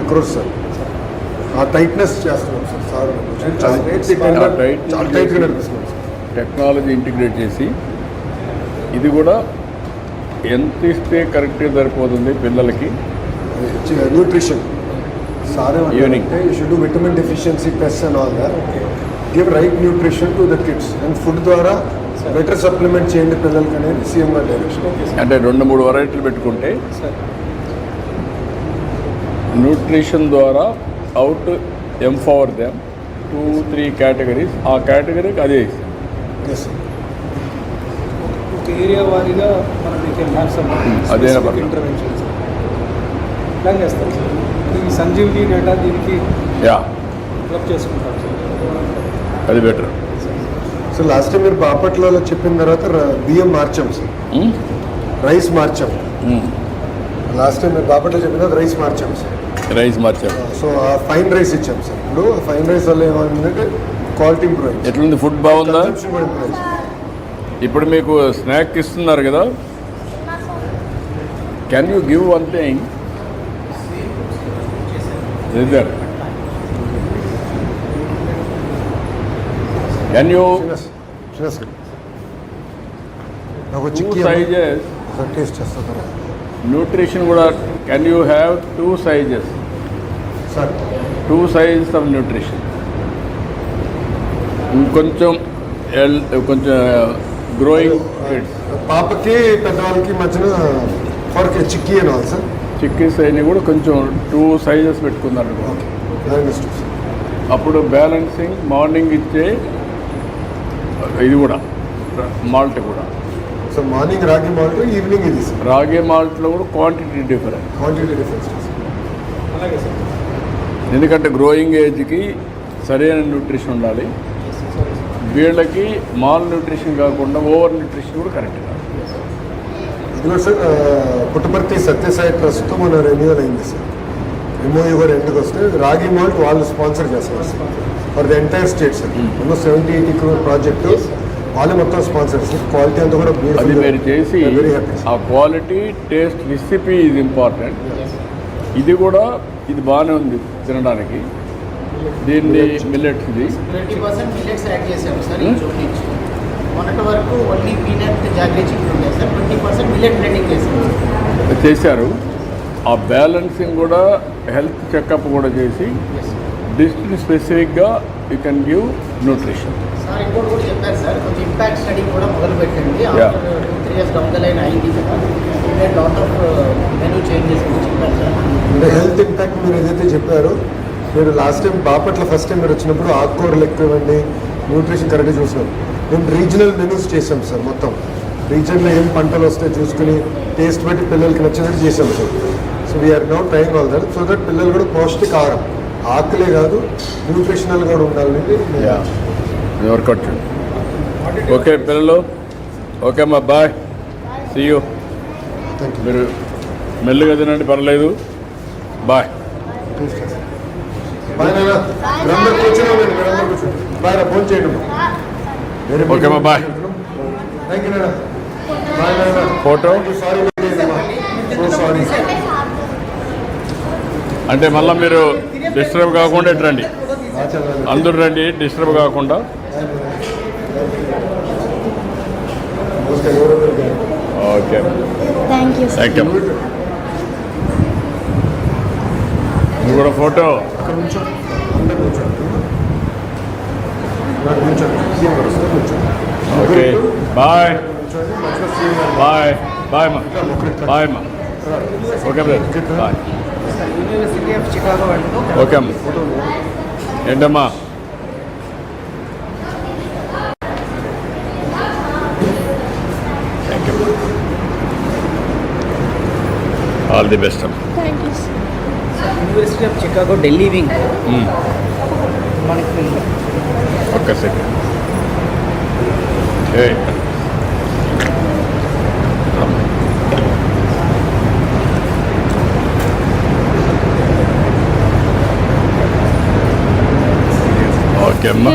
crores sir. ఆ tightness చేస్తున్నాం sir. చాలా టైట్గా నడిపిస్తున్నాం సార్. టెక్నాలజీ ఇంటిగ్రేట్ చేసి ఇది కూడా ఎంత ఇస్తే కరెక్ట్గా సరిపోతుంది పిల్లలకి. Nutrition sir evening you should do vitamin deficiency test and all that. Give right nutrition to the kids and food ద్వారా బెటర్ సప్లిమెంట్ చేయండి పిల్లలకి అనేది సీఎం గారి డైరెక్షన్. అంటే 2-3 వెరైటీలు పెట్టుకుంటే న్యూట్రిషన్ ద్వారా అవుట్ ఎంపవర్ దెమ్ 2-3 కేటగిరీస్. ఆ కేటగిరీకి అదే ఒక ఏరియా వారీగా అదే ఇంటర్వెన్షన్స్ ప్లాన్ చేస్తాం సార్. ఈ సంజీవిని డేటా దీనికి క్లబ్ చేసుకుంటాం సార్. అది బెటర్. సో లాస్ట్ టైం మీరు బాపట్లలో చెప్పిన తర్వాత బియ్యం మార్చాం సార్, రైస్ మార్చాం. లాస్ట్ టైం మీరు బాపట్లో చెప్పిన తర్వాత రైస్ మార్చాం సార్. సో ఆ ఫైన్ రైస్ ఇచ్చాం సార్. ఇప్పుడు ఫైన్ రైస్ వల్ల ఏమైందంటే క్వాలిటీ ఇంప్రూవ్ అయింది. ఎట్లుంది, ఫుడ్ బాగుందా? ఇప్పుడు మీకు స్నాక్ ఇస్తున్నారు కదా, can you give one thing ఇద్దర్? కెన్ యూ సైజెస్ టేస్ట్ చేస్తారు న్యూట్రిషన్ కూడా can you have 2 sizes sir? 2 sizes of nutrition. ఇంకొంచెం గ్రోయింగ్ కిడ్స్, పాపకి పెద్దవాళ్ళకి మధ్యన ఫర్ చిక్కీ అని వాళ్ళు సార్. చిక్కీస్ అయినా కూడా కొంచెం 2 sizes పెట్టుకున్నారు. అప్పుడు బ్యాలెన్సింగ్ మార్నింగ్ ఇచ్చే ఇది కూడా మాల్ట్ కూడా. సో మార్నింగ్ రాగి మాల్ట్, ఈవినింగ్ ఇది సార్. రాగి మాల్ట్లో కూడా క్వాంటిటీ డిఫరెన్స్. అలాగే సార్. ఎందుకంటే గ్రోయింగ్ ఏజ్కి సరైన న్యూట్రిషన్ ఉండాలి. వీళ్ళకి మాల్ న్యూట్రిషన్ కాకుండా ఓవర్ న్యూట్రిషన్ కూడా కరెక్ట్ కాదు. ఇది కూడా సార్ పుట్టపర్తి సత్యసాయి ట్రస్ట్తో మన రెన్యూవల్ అయింది సార్. ఎంఓయూ కూడా ఎందుకు వస్తే రాగి మాల్ట్ వాళ్ళు స్పాన్సర్ చేస్తారు sir for the entire state sir. Almost 70-80 crore project వాళ్ళే మొత్తం స్పాన్సర్ సార్. క్వాలిటీ అంతా కూడా అది మీరు చేసి ఆ క్వాలిటీ టేస్ట్ రెసిపీ ఇది ఇంపార్టెంట్. ఇది కూడా ఇది బాగానే ఉంది తినడానికి. దీన్ని మిల్లెట్స్ ఇది 20% మిల్లెట్స్ యాడ్ చేశాము సార్. మొన్నటి వరకు ఓన్లీ పీనట్ జాగ్రీ చికెన్ ఉండే సార్. 20% మిల్లెట్ బ్లెండింగ్ చేశారు. ఆ బ్యాలెన్సింగ్ కూడా హెల్త్ చెకప్ కూడా చేసి డిస్ట్రిక్ట్ స్పెసిఫిక్గా you can give nutrition. Sir ఇంకోటి కూడా చెప్పారు సార్, కొంచెం ఇంపాక్ట్ స్టడీ కూడా మొదలు పెట్టండి. 2-3 years డౌన్ ద లైన్ అయింది కదా, లాట్ ఆఫ్ మెనూ చేంజెస్ చెప్పారు సార్. అంటే హెల్త్ ఇంపాక్ట్ మీరు ఏదైతే చెప్పారో, మీరు last time Bapatla first time మీరు వచ్చినప్పుడు ఆకుకూరలు ఎక్కువ ఇవ్వండి, న్యూట్రిషన్ కరెక్ట్గా చూసినాం. మేము రీజనల్ మెనూస్ చేసాం సార్. మొత్తం రీజన్లో ఏం పంటలు వస్తాయో చూసుకుని టేస్ట్ బట్టి పిల్లలకి నచ్చినట్టు చేసాం sir. So we are now trying all that so that పిల్లలు కూడా పౌష్టికాహారం, ఆకులే కాదు న్యూట్రిషనల్ కూడా ఉండాలని వర్కౌట్ చేయండి. ఓకే పిల్లలు, ఓకే అమ్మా, బాయ్, సీ యూ. మీరు మెల్లిగా తినండి, పర్లేదు, బాయ్. ఓకే అమ్మా, బాయ్. ఫోటో అంటే మళ్ళీ మీరు డిస్టర్బ్ కాకుండా ఇటు రండి, అందరూ రండి, డిస్టర్బ్ కాకుండా. Okay, thank you. ఇది కూడా photo. Okay, bye bye bye మా, బాయ్ మా. Okay bye. University of Chicago అంటూ. ఓకే అమ్మ. ఏంటమ్మా? Thank you, all the best అమ్మ. University of Chicago Delhi wing మనకి ఒక్క సెకండ్. ఓకే అమ్మా.